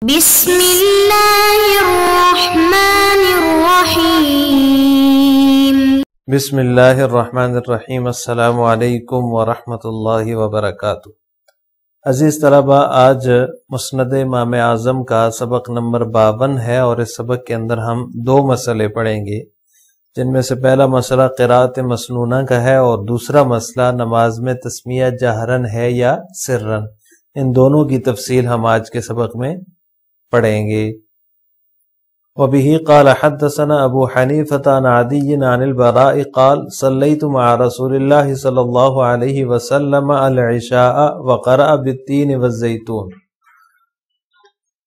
بسم اللہ الرحمن الرحیم۔ بسم اللہ الرحمن الرحیم۔ السلام علیکم ورحمۃ اللہ وبرکاتہ۔ عزیز طلبہ، آج مسند امام اعظم کا سبق نمبر 52 ہے اور اس سبق کے اندر ہم 2 مسئلے پڑھیں گے، جن میں سے پہلا مسئلہ قراءت مسنونہ کا ہے اور دوسرا مسئلہ نماز میں تسمیہ جہرن ہے یا سرن۔ ان دونوں کی تفصیل ہم آج کے سبق میں پڑھیں گے۔ وبه قال حدثنا ابو حنیفة عن عدی عن البراء قال صلیت مع رسول اللہ صلی اللہ علیہ وسلم العشاء وقرأ بالتین والزیتون۔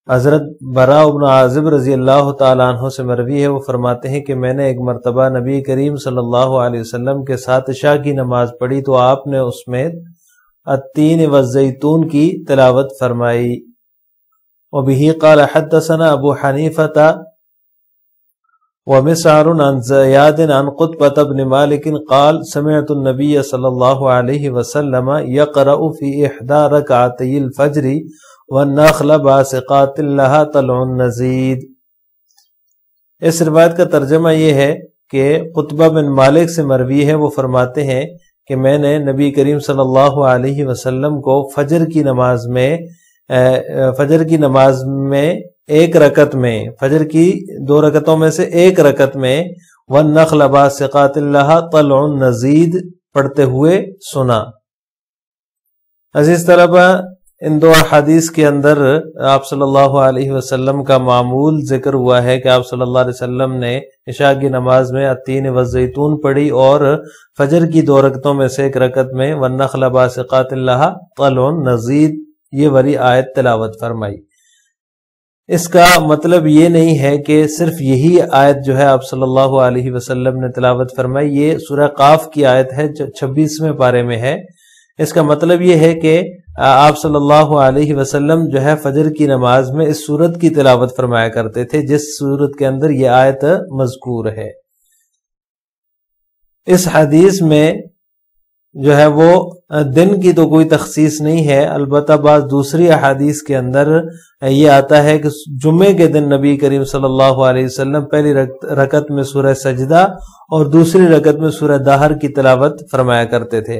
حضرت براء بن عازب رضی اللہ تعالیٰ عنہ سے مروی ہے، وہ فرماتے ہیں کہ میں نے ایک مرتبہ نبی کریم صلی اللہ علیہ وسلم کے ساتھ عشاء کی نماز پڑھی تو آپ نے اس میں التین والزیتون کی تلاوت فرمائی۔ وبه قال حدثنا ابو حنیفة ومسعر عن زیاد عن قطبة بن مالک قال سمعت النبی صلی اللہ علیہ وسلم یقرأ فی احدى رکعتي الفجر والنخل باسقات لها طلع نضید۔ اس روایت کا ترجمہ یہ ہے کہ قطبہ بن مالک سے مروی ہے، وہ فرماتے ہیں کہ میں نے نبی کریم صلی اللہ علیہ وسلم کو فجر کی نماز میں ایک رکعت میں، فجر کی 2 رکعتوں میں سے ایک رکعت میں وَالنَّخْلَ بَاسِقَاتٍ لَهَا طَلْعٌ نَضِيدٌ پڑھتے ہوئے سنا۔ عزیز طلبہ، ان 2 احادیث کے اندر آپ صلی اللہ علیہ وسلم کا معمول ذکر ہوا ہے کہ آپ صلی اللہ علیہ وسلم نے عشاء کی نماز میں التین والزیتون پڑھی اور فجر کی 2 رکعتوں میں سے ایک رکعت میں وَالنَّخْلَ بَاسِقَاتٍ لَهَا طَلْعٌ نَضِيدٌ یہ والی آیت تلاوت فرمائی۔ اس کا مطلب یہ نہیں ہے کہ صرف یہی آیت جو ہے آپ صلی اللہ علیہ وسلم نے تلاوت فرمائی، یہ سورہ قاف کی آیت ہے جو 26ویں پارے میں ہے۔ اس کا مطلب یہ ہے کہ آپ صلی اللہ علیہ وسلم جو ہے فجر کی نماز میں اس سورت کی تلاوت فرمایا کرتے تھے جس سورت کے اندر یہ آیت مذکور ہے۔ اس حدیث میں جو ہے وہ دن کی تو کوئی تخصیص نہیں ہے، البتہ بعض دوسری احادیث کے اندر یہ آتا ہے کہ جمعے کے دن نبی کریم صلی اللہ علیہ وسلم پہلی رکعت میں سورہ سجدہ اور دوسری رکعت میں سورہ دہر کی تلاوت فرمایا کرتے تھے۔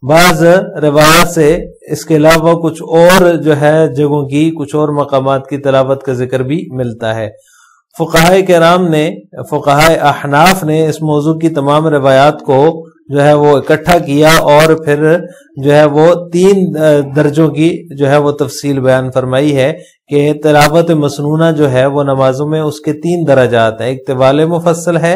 بعض روایات سے اس کے علاوہ کچھ اور جو ہے جگہوں کی، کچھ اور مقامات کی تلاوت کا ذکر بھی ملتا ہے۔ فقہائے کرام نے، فقہائے احناف نے اس موضوع کی تمام روایات کو جو ہے وہ اکٹھا کیا اور پھر جو ہے وہ 3 درجوں کی جو ہے وہ تفصیل بیان فرمائی ہے کہ تلاوت مسنونہ جو ہے وہ نمازوں میں اس کے 3 درجات ہیں، ایک طوال مفصل ہے،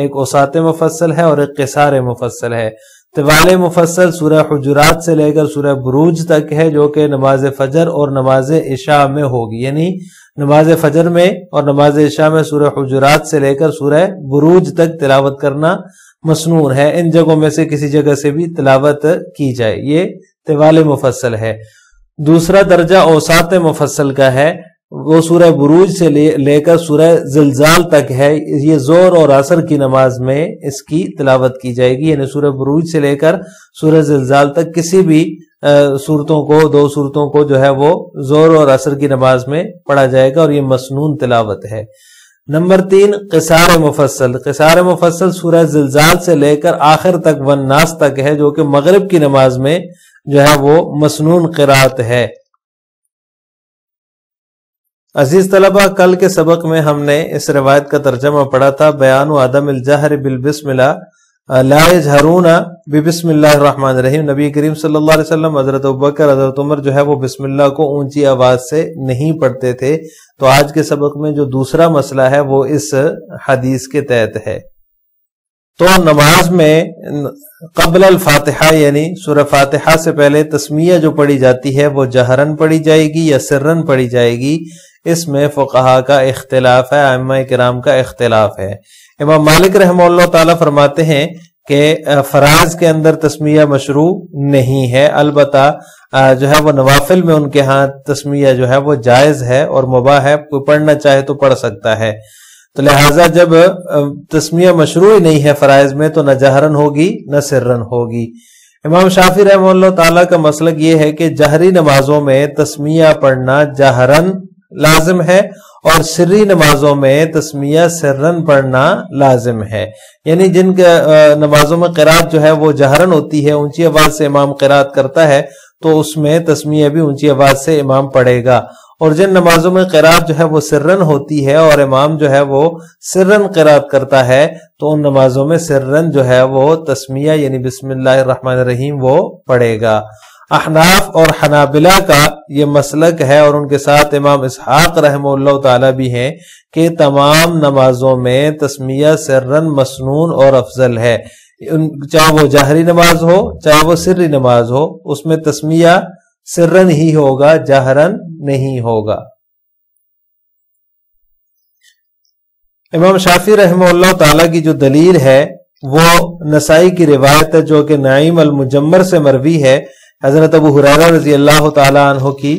ایک اوساط مفصل ہے اور ایک قصار مفصل ہے۔ طوال مفصل سورہ حجرات سے لے کر سورہ بروج تک ہے جو کہ نماز فجر اور نماز عشاء میں ہوگی، یعنی نماز فجر میں اور نماز عشاء میں سورہ حجرات سے لے کر سورہ بروج تک تلاوت کرنا مسنون ہے، ان جگہوں میں سے کسی جگہ سے بھی تلاوت کی جائے، یہ طوال مفصل ہے۔ دوسرا درجہ اوساط مفصل کا ہے، وہ سورہ بروج سے لے کر سورہ زلزال تک ہے، یہ زور اور عصر کی نماز میں اس کی تلاوت کی جائے گی، یعنی سورہ بروج سے لے کر سورہ زلزال تک کسی بھی 2 صورتوں کو جو ہے وہ زور اور عصر کی نماز میں پڑھا جائے گا اور یہ مسنون تلاوت ہے۔ نمبر 3 قصار مفصل۔ قصار مفصل سورہ زلزال سے لے کر آخر تک والناس تک ہے جو کہ مغرب کی نماز میں جو ہے وہ مسنون قرات ہے۔ عزیز طلبہ، کل کے سبق میں ہم نے اس روایت کا ترجمہ پڑھا تھا، بیان عدم الجہر بالبسم اللہ لا یجہرون ببسم اللہ الرحمن الرحیم۔ نبی کریم صلی اللہ علیہ وسلم، حضرت ابوبکر، حضرت عمر جو ہے وہ بسم اللہ کو اونچی آواز سے نہیں پڑھتے تھے۔ تو آج کے سبق میں جو دوسرا مسئلہ ہے وہ اس حدیث کے تحت ہے۔ تو نماز میں قبل الفاتحہ یعنی سورہ فاتحہ سے پہلے تسمیہ جو پڑھی جاتی ہے وہ جہرن پڑھی جائے گی یا سرن پڑھی جائے گی، اس میں فقہا کا اختلاف ہے، ائمہ کرام کا اختلاف ہے۔ امام مالک رحمہ اللہ تعالیٰ فرماتے ہیں کہ فرائض کے اندر تسمیہ مشروع نہیں ہے، البتہ جو ہے وہ نوافل میں ان کے ہاں تسمیہ جو ہے وہ جائز ہے اور مباح ہے، کوئی پڑھنا چاہے تو پڑھ سکتا ہے۔ تو لہٰذا جب تسمیہ مشروع نہیں ہے فرائض میں تو نہ جہرن ہوگی نہ سرن ہوگی۔ امام شافعی رحمہ اللہ تعالیٰ کا مسلک یہ ہے کہ جہری نمازوں میں تسمیہ پڑھنا جہرن لازم ہے، اور سری نمازوں میں تسمیہ سرن پڑھنا لازم ہے. یعنی جن کے نمازوں میں قرات جو ہے وہ جہرن ہوتی ہے، اونچی آواز سے امام قرات کرتا ہے، تو اس میں تسمیہ بھی اونچی آواز سے امام پڑھے گا. اور جن نمازوں میں قرات جو ہے وہ سرن ہوتی ہے اور امام جو ہے وہ سرن قرات کرتا ہے، تو ان نمازوں میں سرن جو ہے وہ تسمیہ یعنی بسم اللہ الرحمن الرحیم وہ پڑھے گا. احناف اور حنابلہ کا یہ مسلک ہے، اور ان کے ساتھ امام اسحاق رحمہ اللہ تعالی بھی ہیں، کہ تمام نمازوں میں تسمیہ سرن مسنون اور افضل ہے. چاہے وہ جہری نماز ہو چاہے وہ سری نماز ہو، اس میں تسمیہ سرن ہی ہوگا، جہرن نہیں ہوگا. امام شافعی رحمہ اللہ تعالی کی جو دلیل ہے وہ نسائی کی روایت ہے، جو کہ نعیم المجمر سے مروی ہے. حضرت ابو ہریرہ رضی اللہ تعالی عنہ کی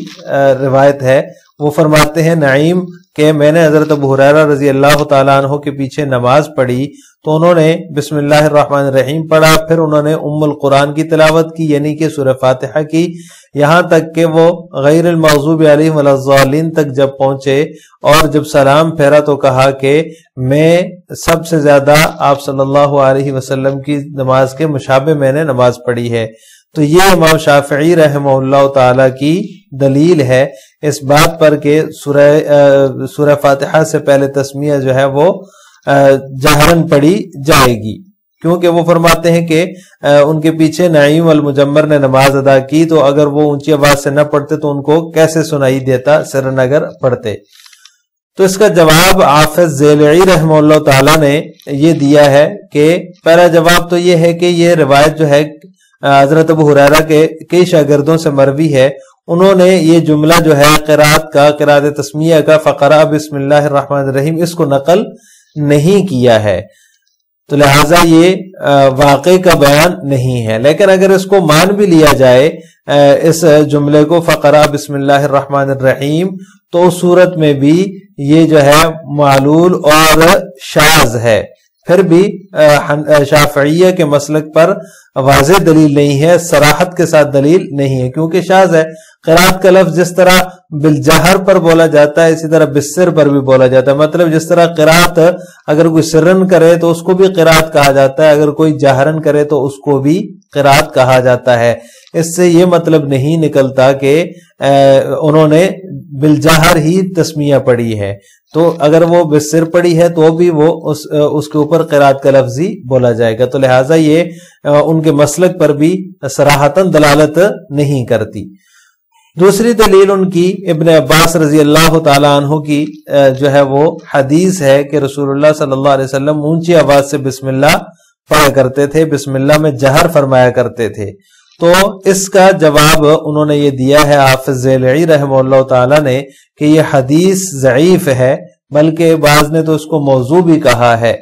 روایت ہے. وہ فرماتے ہیں نعیم کہ میں نے حضرت ابو ہریرہ رضی اللہ تعالی عنہ کے پیچھے نماز پڑھی، تو انہوں نے بسم اللہ الرحمن الرحیم پڑھا، پھر انہوں نے ام القرآن کی تلاوت کی یعنی کہ سورہ فاتحہ کی، یہاں تک کہ وہ غیر المغضوب علیہم ولا الضالین تک جب پہنچے، اور جب سلام پھیرا تو کہا کہ میں سب سے زیادہ آپ صلی اللہ علیہ وسلم کی نماز کے مشابہ میں نے نماز پڑھی ہے. تو یہ امام شافعی رحمہ اللہ تعالی کی دلیل ہے اس بات پر کہ سورہ فاتحہ سے پہلے تسمیہ جو ہے وہ جہرن پڑھی جائے گی، کیونکہ وہ فرماتے ہیں کہ ان کے پیچھے نعیم المجمر نے نماز ادا کی، تو اگر وہ اونچی آواز سے نہ پڑھتے تو ان کو کیسے سنائی دیتا سرن اگر پڑھتے. تو اس کا جواب حافظ ذیلعی رحمہ اللہ تعالی نے یہ دیا ہے کہ پہلا جواب تو یہ ہے کہ یہ روایت جو ہے حضرت ابو ہریرہ کے کئی شاگردوں سے مروی ہے. انہوں نے یہ جملہ جو ہے قرات تسمیہ کا فقرأ بسم اللہ الرحمن الرحیم اس کو نقل نہیں کیا ہے، تو لہٰذا یہ واقع کا بیان نہیں ہے. لیکن اگر اس کو مان بھی لیا جائے اس جملے کو فقرأ بسم اللہ الرحمن الرحیم، تو اس صورت میں بھی یہ جو ہے معلول اور شاذ ہے. پھر بھی شافعیہ کے مسلک پر واضح دلیل نہیں ہے، صراحت کے ساتھ دلیل نہیں ہے، کیونکہ شاذ ہے. قرات کا لفظ جس طرح بالجہر پر بولا جاتا ہے اسی طرح بالسر پر بھی بولا جاتا ہے. مطلب جس طرح قرات اگر کوئی سرن کرے تو اس کو بھی قرات کہا جاتا ہے، اگر کوئی جہرن کرے تو اس کو بھی قرات کہا جاتا ہے. اس سے یہ مطلب نہیں نکلتا کہ انہوں نے بالجہر ہی تسمیہ پڑھی ہے، تو اگر وہ بالسر پڑھی ہے تو بھی وہ اس کے اوپر قرات کا لفظ ہی بولا جائے گا. تو لہٰذا یہ ان کے مسلک پر بھی صراحتاً دلالت نہیں کرتی. دوسری دلیل ان کی ابن عباس رضی اللہ تعالی عنہ کی جو ہے وہ حدیث ہے کہ رسول اللہ صلی اللہ علیہ وسلم اونچی آواز سے بسم اللہ پڑھا کرتے تھے، بسم اللہ میں جہر فرمایا کرتے تھے. تو اس کا جواب انہوں نے یہ دیا ہے حافظ ذیلعی رحمہ اللہ تعالی نے کہ یہ حدیث ضعیف ہے، بلکہ بعض نے تو اس کو موضوع بھی کہا ہے.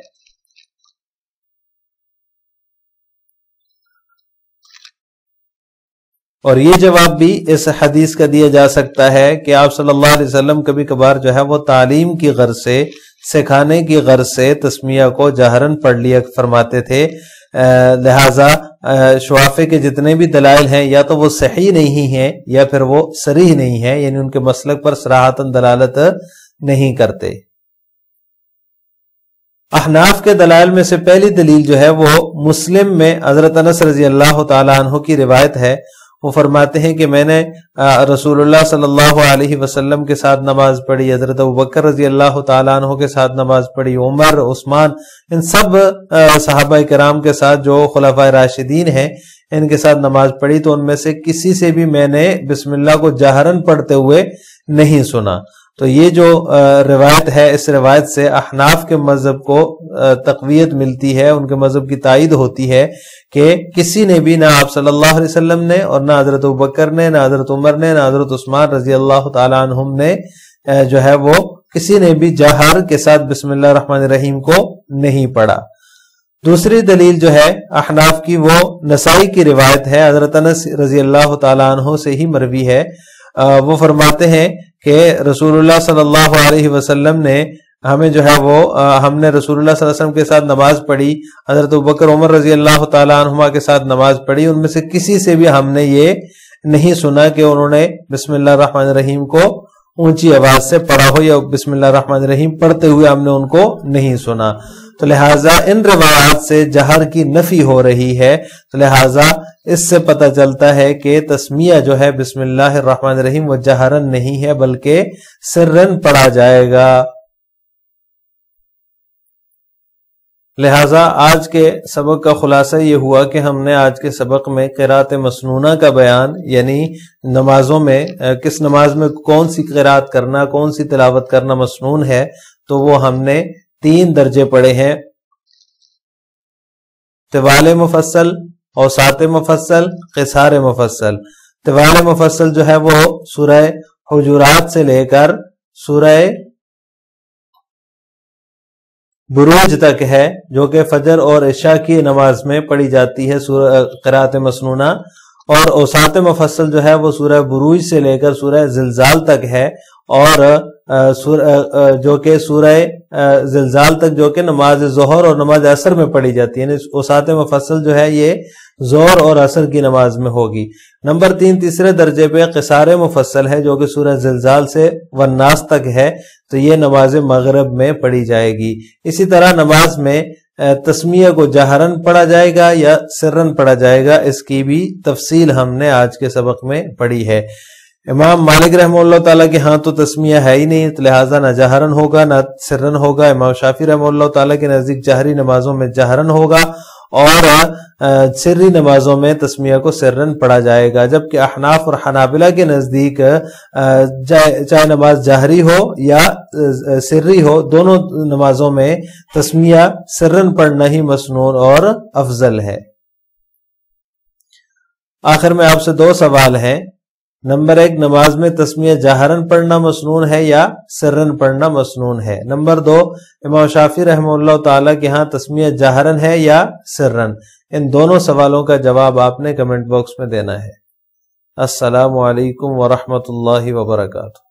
اور یہ جواب بھی اس حدیث کا دیا جا سکتا ہے کہ آپ صلی اللہ علیہ وسلم کبھی کبھار جو ہے وہ تعلیم کی غرض سے، سکھانے کی غرض سے تسمیہ کو جہرن پڑھ لیا فرماتے تھے. لہٰذا شوافے کے جتنے بھی دلائل ہیں یا تو وہ صحیح نہیں ہیں یا پھر وہ صریح نہیں ہیں، یعنی ان کے مسلک پر صراحتاً دلالت نہیں کرتے. احناف کے دلائل میں سے پہلی دلیل جو ہے وہ مسلم میں حضرت انس رضی اللہ تعالی عنہ کی روایت ہے. وہ فرماتے ہیں کہ میں نے رسول اللہ صلی اللہ علیہ وسلم کے ساتھ نماز پڑھی، حضرت ابوبکر رضی اللہ تعالیٰ عنہ کے ساتھ نماز پڑھی، عمر، عثمان، ان سب صحابہ کرام کے ساتھ جو خلفائے راشدین ہیں ان کے ساتھ نماز پڑھی، تو ان میں سے کسی سے بھی میں نے بسم اللہ کو جہرن پڑھتے ہوئے نہیں سنا. تو یہ جو روایت ہے، اس روایت سے احناف کے مذہب کو تقویت ملتی ہے، ان کے مذہب کی تائید ہوتی ہے کہ کسی نے بھی، نہ آپ صلی اللہ علیہ وسلم نے اور نہ حضرت ابوبکر نے، نہ حضرت عمر نے، نہ حضرت عثمان رضی اللہ تعالیٰ عنہم نے جو ہے وہ کسی نے بھی جہر کے ساتھ بسم اللہ الرحمن الرحیم کو نہیں پڑھا. دوسری دلیل جو ہے احناف کی وہ نسائی کی روایت ہے، حضرت انس رضی اللہ تعالیٰ عنہ سے ہی مروی ہے. وہ فرماتے ہیں کہ رسول اللہ صلی اللہ علیہ وسلم نے ہمیں جو ہے وہ ہم نے رسول اللہ صلی اللہ علیہ وسلم کے ساتھ نماز پڑھی، حضرت ابوبکر عمر رضی اللہ تعالیٰ عنہما کے ساتھ نماز پڑھی، ان میں سے کسی سے بھی ہم نے یہ نہیں سنا کہ انہوں نے بسم اللہ الرحمن الرحیم کو اونچی آواز سے پڑھا ہو یا بسم اللہ الرحمن الرحیم پڑھتے ہوئے ہم نے ان کو نہیں سنا. تو لہٰذا ان روایات سے جہر کی نفی ہو رہی ہے. تو لہٰذا اس سے پتہ چلتا ہے کہ تسمیہ جو ہے بسم اللہ الرحمن الرحیم وہ جہرن نہیں ہے بلکہ سرن پڑھا جائے گا. لہٰذا آج کے سبق کا خلاصہ یہ ہوا کہ ہم نے آج کے سبق میں قرات مسنونہ کا بیان، یعنی نمازوں میں کس نماز میں کون سی قرات کرنا، کون سی تلاوت کرنا مسنون ہے، تو وہ ہم نے 3 درجے پڑھے ہیں: طوال مفصل، اوساط مفصل، قصار مفصل. طوال مفصل جو ہے وہ سورہ حجرات سے لے کر سورہ بروج تک ہے، جو کہ فجر اور عشاء کی نماز میں پڑھی جاتی ہے قرات مسنونہ. اور اوساط مفصل جو ہے وہ سورہ بروج سے لے کر سورہ زلزال تک ہے، اور جو کہ سورہ زلزال تک جو کہ نماز ظہر اور نماز عصر میں پڑھی جاتی ہے. یعنی اوساط مفصل جو ہے یہ ظہر اور عصر کی نماز میں ہوگی. نمبر 3 تیسرے درجے پہ قصار مفصل ہے، جو کہ سورہ زلزال سے والناس تک ہے، تو یہ نماز مغرب میں پڑھی جائے گی. اسی طرح نماز میں تسمیہ کو جہرن پڑھا جائے گا یا سرن پڑھا جائے گا، اس کی بھی تفصیل ہم نے آج کے سبق میں پڑھی ہے. امام مالک رحمہ اللہ تعالیٰ کے ہاں تو تسمیہ ہے ہی نہیں، لہٰذا نہ جہرن ہوگا نہ سرن ہوگا. امام شافعی رحمہ اللہ تعالیٰ کے نزدیک جہری نمازوں میں جہرن ہوگا اور سری نمازوں میں تسمیہ کو سرن پڑھا جائے گا. جبکہ احناف اور حنابلہ کے نزدیک چاہے نماز جہری ہو یا سری ہو، دونوں نمازوں میں تسمیہ سرن پڑھنا ہی مسنون اور افضل ہے. آخر میں آپ سے 2 سوال ہیں. نمبر 1، نماز میں تسمیہ جہرن پڑھنا مسنون ہے یا سرن پڑھنا مسنون ہے؟ نمبر 2، امام شافعی رحمہ اللہ تعالیٰ کے ہاں تسمیہ جہرن ہے یا سرن؟ ان دونوں سوالوں کا جواب آپ نے کمنٹ باکس میں دینا ہے. السلام علیکم ورحمۃ اللہ وبرکاتہ.